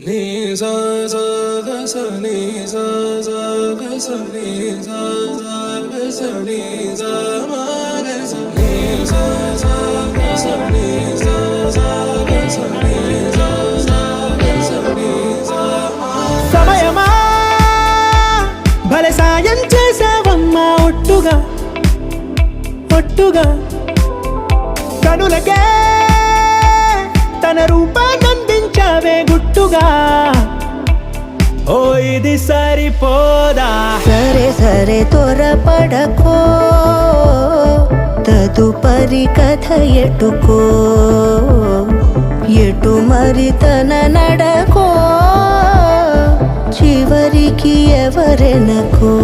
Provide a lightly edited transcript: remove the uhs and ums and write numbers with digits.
నీ సా సా గ స నీ సా సా గ స నీ సా సా గ స నీ సా మా గ స నీ సా సా గ స నీ సా సా గ స నీ సా సా గ స నీ సా మా. సమయమా భలే సాయం చేసావమ్మా ఒట్టుగా ఒట్టుగా కనులకే తన రూపాన్నందించావే గుట్టుగా. ఓ ఇది సరిపోదా సరే సరే త్వరపడకో తదుపరి కథ ఎటుకో ఎటు మరి తన నడకో చివరికి ఎవరెనకో.